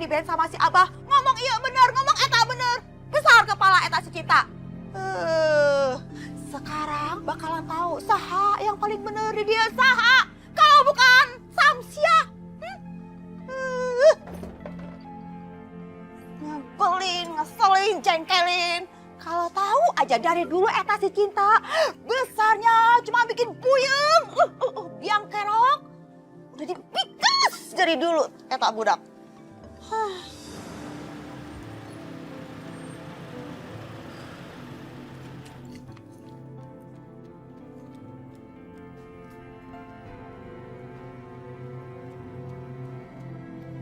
diband sama si Abah. Ngomong iya bener, ngomong eta bener. Besar kepala eta si Cinta. Sekarang bakalan tahu saha yang paling bener di dia saha. Kau bukan Samsia. Nyebelin, ngeselin, jengkelin. Kalau tahu aja dari dulu eta si Cinta besarnya cuma bikin puyeng, biang kerok. Udah dipikas dari dulu eta budak.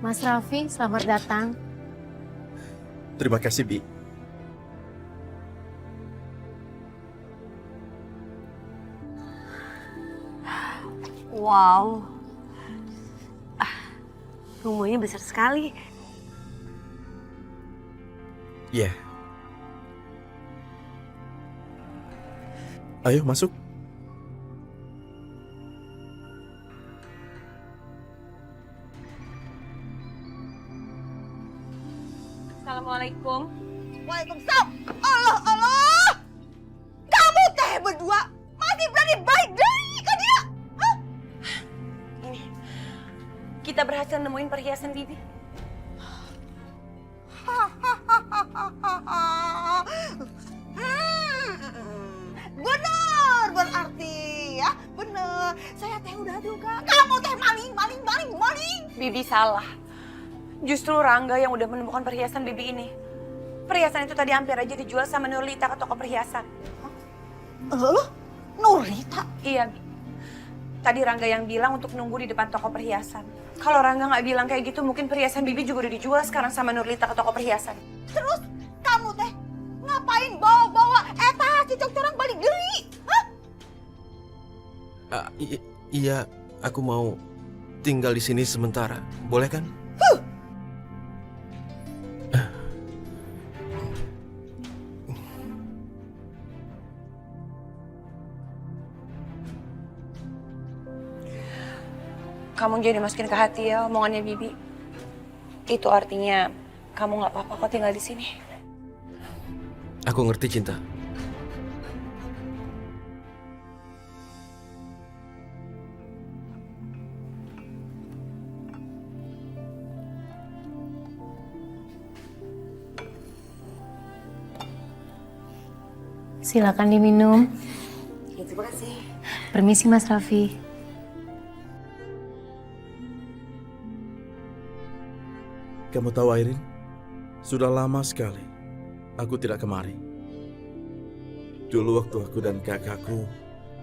Mas Raffi, selamat datang. Terima kasih, Bi. Wow. Rumahnya besar sekali. Iya. Ayo masuk. Assalamualaikum. Waalaikumsalam. Allah, Allah. Kamu teh berdua masih berani baik deh ke dia. Hah? Ini, kita berhasil nemuin perhiasan Bibi. Bener berarti ya, bener. Saya teh udah duga. Kamu teh maling. Bibi salah. Justru Rangga yang udah menemukan perhiasan Bibi ini. Perhiasan itu tadi hampir aja dijual sama Nurlita ke toko perhiasan. Loh, Nurlita? Iya, Bi. Tadi Rangga yang bilang untuk nunggu di depan toko perhiasan. Kalau Rangga nggak bilang kayak gitu, mungkin perhiasan Bibi juga udah dijual sekarang sama Nurlita ke toko perhiasan. Terus kamu teh ngapain bawa-bawa eta cicok curang balik deui? Hah? Iya, aku mau tinggal di sini sementara. Boleh kan? Kamu jadi masukin ke hati ya omongannya Bibi. Itu artinya kamu nggak apa-apa kok tinggal di sini. Aku ngerti, Cinta. Silakan diminum. Ya, terima kasih. Permisi Mas Raffi. Kamu tahu, Airin? Sudah lama sekali aku tidak kemari. Dulu waktu aku dan kakakku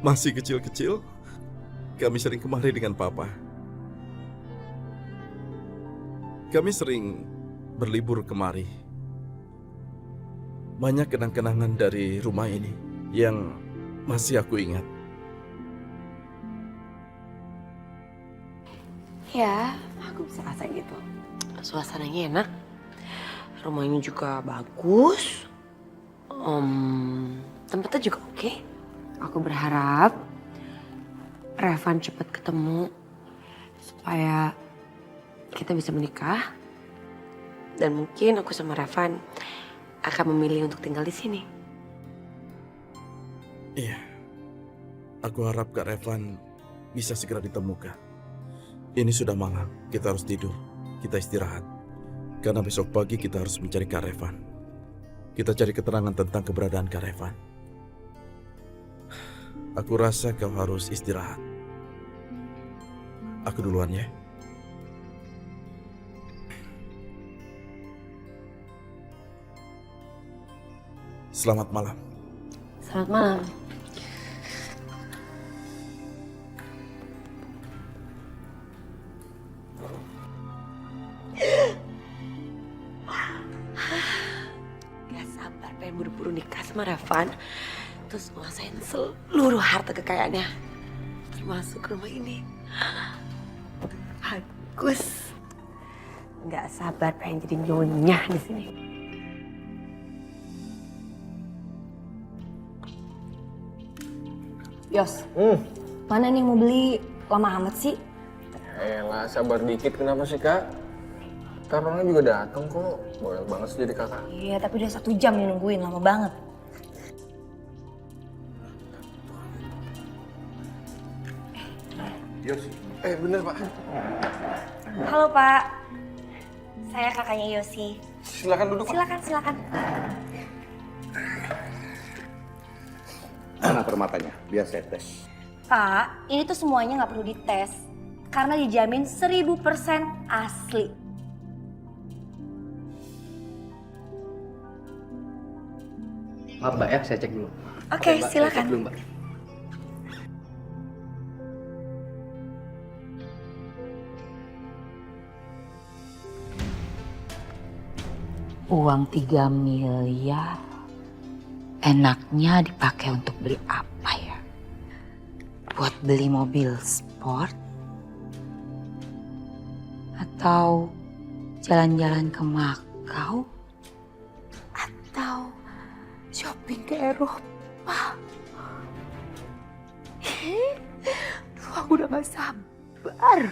masih kecil-kecil, kami sering kemari dengan papa. Kami sering berlibur kemari. Banyak kenang-kenangan dari rumah ini yang masih aku ingat. Ya, aku bisa rasain gitu. Suasananya enak, rumahnya juga bagus, tempatnya juga oke. Aku berharap Revan cepat ketemu supaya kita bisa menikah. Dan mungkin aku sama Revan akan memilih untuk tinggal di sini. Iya, aku harap Kak Revan bisa segera ditemukan. Ini sudah malam, kita harus tidur. Kita istirahat. Karena besok pagi kita harus mencari Kak Revan. Kita cari keterangan tentang keberadaan Kak Revan. Aku rasa kau harus istirahat. Aku duluan ya. Selamat malam. Selamat malam. Gak sabar pengen buru-buru nikah sama Revan. Terus nguasain seluruh harta kekayaannya. Termasuk rumah ini. Bagus. Gak sabar pengen jadi nyonya di sini. Yos, mana nih mau beli lama amat sih? Elah, sabar dikit kenapa sih kak? Ntar orangnya juga datang kok. Banyak banget sih jadi kakak. Iya, tapi udah 1 jam nih nungguin, lama banget. Yosi. Bener Pak. Halo Pak, saya kakaknya Yosi. Silakan duduk Pak. Silakan. Mana permatanya? Biar saya tes. Pak, ini tuh semuanya nggak perlu dites. Karena dijamin 1000% asli. Maaf Mbak ya, saya cek dulu. Oke, Mbak, silakan. saya cek dulu Mbak. Uang 3 miliar enaknya dipakai untuk beli apa ya? Buat beli mobil sport? Atau jalan-jalan ke Makau? Atau shopping ke Eropa? Duh, aku udah gak sabar.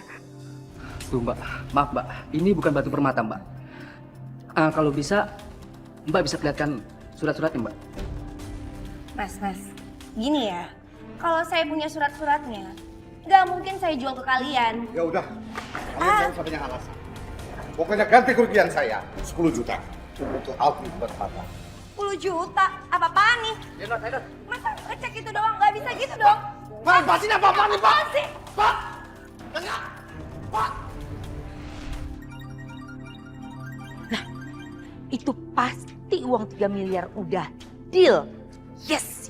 Tuh Mbak, maaf Mbak, ini bukan batu permata Mbak. Kalau bisa, Mbak bisa perlihatkan surat-suratnya Mbak. Mas, gini ya. Kalau saya punya surat-suratnya, nggak mungkin saya jual ke kalian. Ya udah, kalian jangan usah banyak alasan. Pokoknya ganti kerugian saya 10 juta untuk Alfi bermata. 10 juta? Apa-apaan nih? Masa ngecek itu doang? Nggak bisa gitu dong. Pak, lepasin apa-apaan nih Pak? Apaan sih? Pak! Dengar! Pak! Itu pasti uang 3 miliar udah deal. Yes.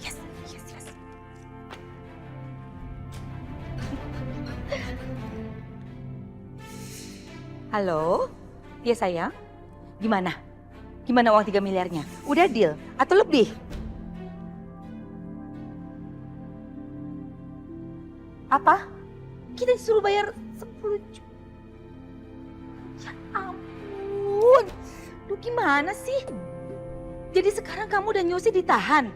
Halo? Ya sayang? Gimana uang 3 miliarnya? Udah deal atau lebih? Apa? Kita disuruh bayar 10 juta. Ya ampun. Duh gimana sih? Jadi sekarang kamu dan Yosi ditahan?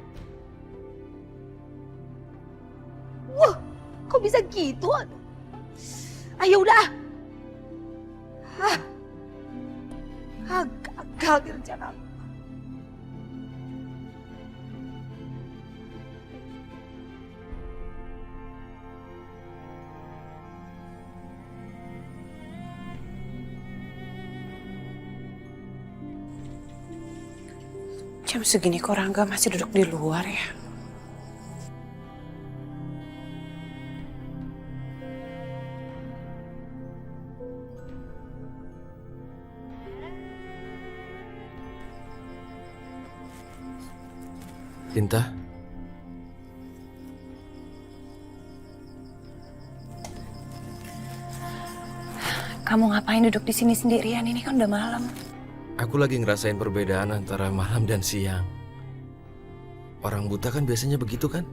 Wah, kok bisa gitu? Ayo udah. Gagal di rencana aku. Jam segini kok Rangga masih duduk di luar ya? Cinta, Kamu ngapain duduk di sini sendirian? Ini kan udah malam. aku lagi ngerasain perbedaan antara malam dan siang. Orang buta kan biasanya begitu kan?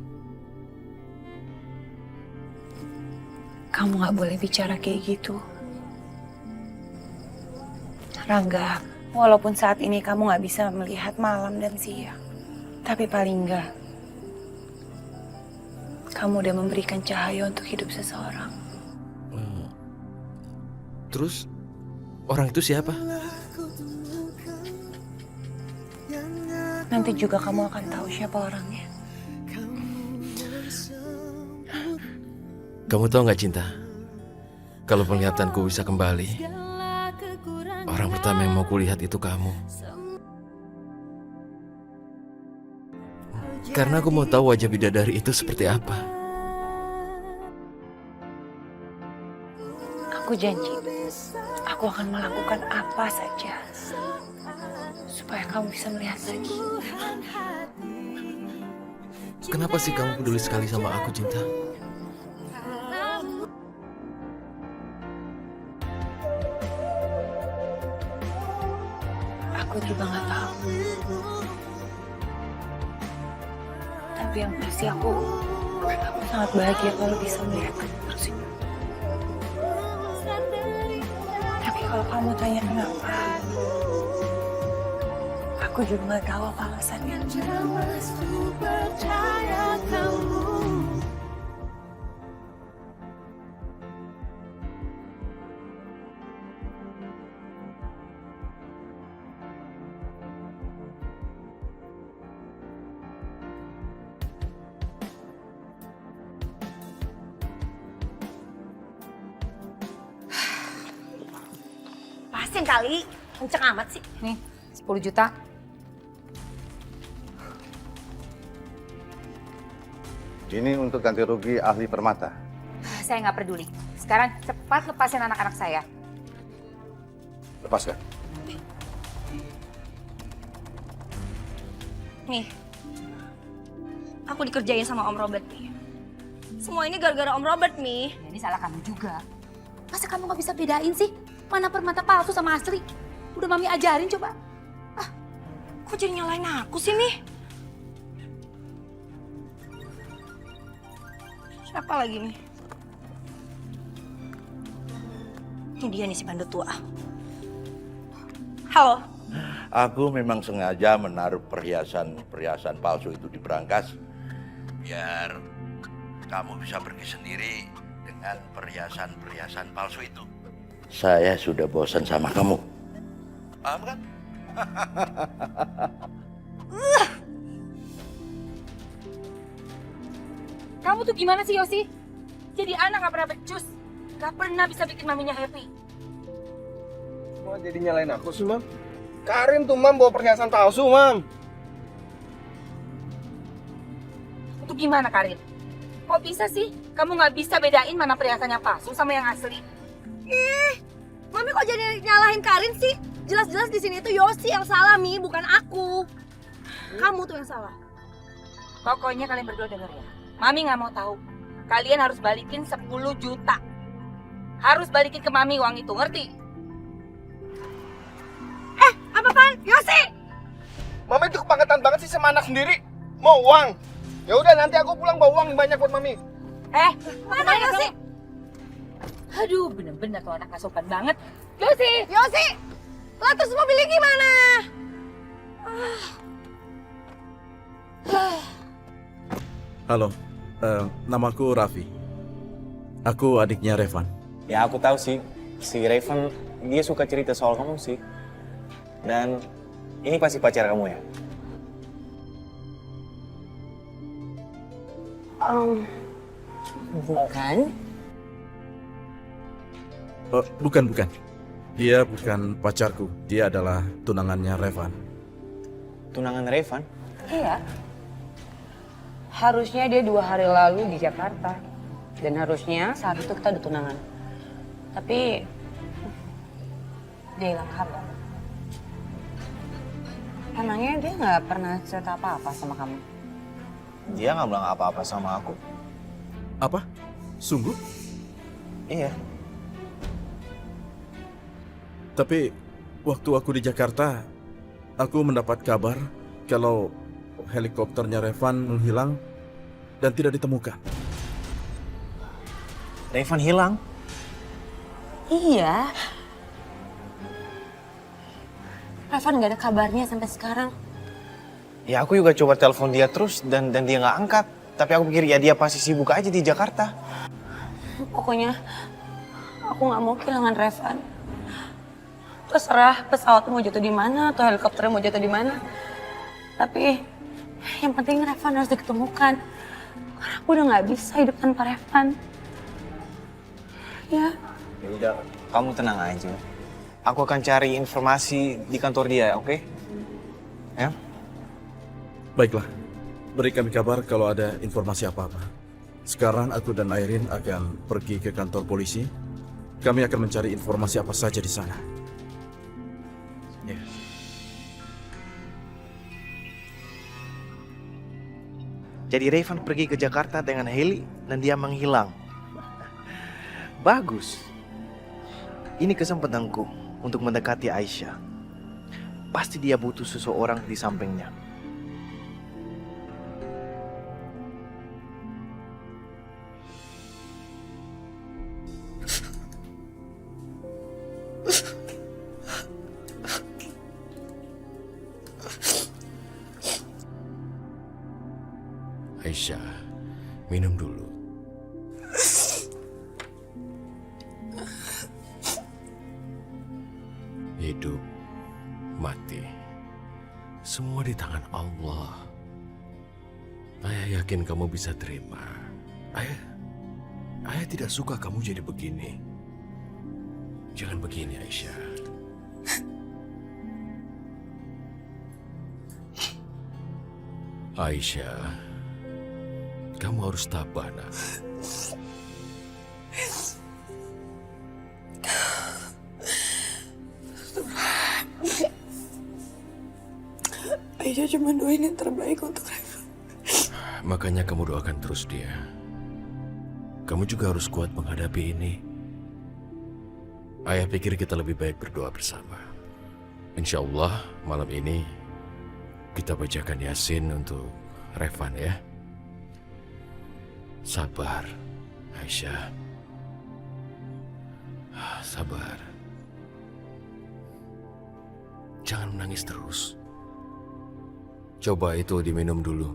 Kamu gak boleh bicara kayak gitu. Rangga, walaupun saat ini kamu gak bisa melihat malam dan siang, tapi paling enggak, kamu udah memberikan cahaya untuk hidup seseorang. Terus, orang itu siapa? Nanti juga kamu akan tahu siapa orangnya. Kamu tahu nggak Cinta? Kalau penglihatanku bisa kembali, orang pertama yang mau kulihat itu kamu. Karena aku mau tahu wajah bidadari itu seperti apa. Aku janji, aku akan melakukan apa saja supaya kamu bisa melihat lagi. Kenapa sih kamu peduli sekali sama aku, Cinta? Aku juga nggak tahu. Tapi yang pasti aku sangat bahagia kalau bisa melihat kamu tersenyum. Tapi kalau kamu tanya kenapa, aku juga nggak tahu apa alasannya. Lepasin kali. Kenceng amat sih. Nih, 10 juta. Ini untuk ganti rugi ahli permata. Saya nggak peduli. Sekarang cepat lepasin anak-anak saya. Lepaskan. Nih, aku dikerjain sama Om Robert nih. Semua ini gara-gara Om Robert nih. Ini salah kamu juga. Masa kamu nggak bisa bedain sih? Mana permata palsu sama asli? Udah Mami ajarin coba. Kok jadi nyalain aku sih nih? Siapa lagi nih? Ini dia nih si bandut tua. Halo. Aku memang sengaja menaruh perhiasan palsu itu di berangkas biar kamu bisa pergi sendiri dengan perhiasan palsu itu. Saya sudah bosan sama kamu. Paham kan? Kamu tuh gimana sih Yosi? Jadi anak nggak pernah becus, nggak pernah bisa bikin maminya happy. Mau jadi nyalain aku sih, Mam? Karin tuh, Mam, bawa perhiasan palsu, Mam. Itu gimana Karin? Kok bisa sih? Kamu nggak bisa bedain mana perhiasannya palsu sama yang asli? Mami kok jadi nyalahin Karin sih? Jelas-jelas di sini tuh Yosi yang salah, Mi, bukan aku. Kamu tuh yang salah. Pokoknya kalian berdua denger ya. Mami nggak mau tahu. Kalian harus balikin 10 juta. Harus balikin ke Mami uang itu, ngerti? Apaan? Yosi! Mami itu kebangetan banget sih sama anak sendiri. Mau uang? Ya udah, nanti aku pulang bawa uang yang banyak buat Mami. Mana Yosi? Aduh, bener-bener tuh anak gak sopan banget. Yosi! Yosi! Lah terus mobilnya gimana? Halo, namaku Raffi. Aku adiknya Revan. Ya aku tahu sih, si Raven dia suka cerita soal kamu sih. Dan ini pasti pacar kamu ya? Bukan. Bukan. Dia bukan pacarku. Dia adalah tunangannya Revan. Tunangan Raven? Iya. Harusnya dia 2 hari lalu di Jakarta. Dan harusnya saat itu kita udah tunangan. Tapi dia hilang kabar. Emangnya dia nggak pernah cerita apa-apa sama kamu? Dia nggak bilang apa-apa sama aku. Apa? Sungguh? Iya. Tapi waktu aku di Jakarta, aku mendapat kabar kalau helikopternya Revan menghilang dan tidak ditemukan. Raven hilang? Iya. Revan nggak ada kabarnya sampai sekarang. Ya aku juga coba telepon dia terus dan dia nggak angkat. Tapi aku pikir ya dia pasti sibuk aja di Jakarta. Pokoknya aku nggak mau kehilangan Revan. Terserah pesawatnya mau jatuh di mana atau helikopternya mau jatuh di mana. Tapi yang penting Revan harus diketemukan. Karena aku udah nggak bisa hidup tanpa Revan. Ya. Ya udah, kamu tenang aja. Aku akan cari informasi di kantor dia, oke? Ya? Baiklah, beri kami kabar kalau ada informasi apa-apa. Sekarang aku dan Airin akan pergi ke kantor polisi. Kami akan mencari informasi apa saja di sana. Ya. Jadi Raven pergi ke Jakarta dengan heli dan dia menghilang. Bagus. Ini kesempatanku untuk mendekati Aisyah. Pasti dia butuh seseorang di sampingnya. Aisyah, minum dulu. Hidup, mati, semua di tangan Allah. Ayah yakin kamu bisa terima. Ayah tidak suka kamu jadi begini. Jangan begini, Aisyah. Aisyah, kamu harus tabah, nak. Aisyah cuma doain yang terbaik untuk Reva. Makanya kamu doakan terus dia. Kamu juga harus kuat menghadapi ini. Ayah pikir kita lebih baik berdoa bersama. Insya Allah malam ini kita bacakan Yasin untuk Revan ya. Sabar, Aisyah. Sabar. Jangan menangis terus. Coba itu diminum dulu.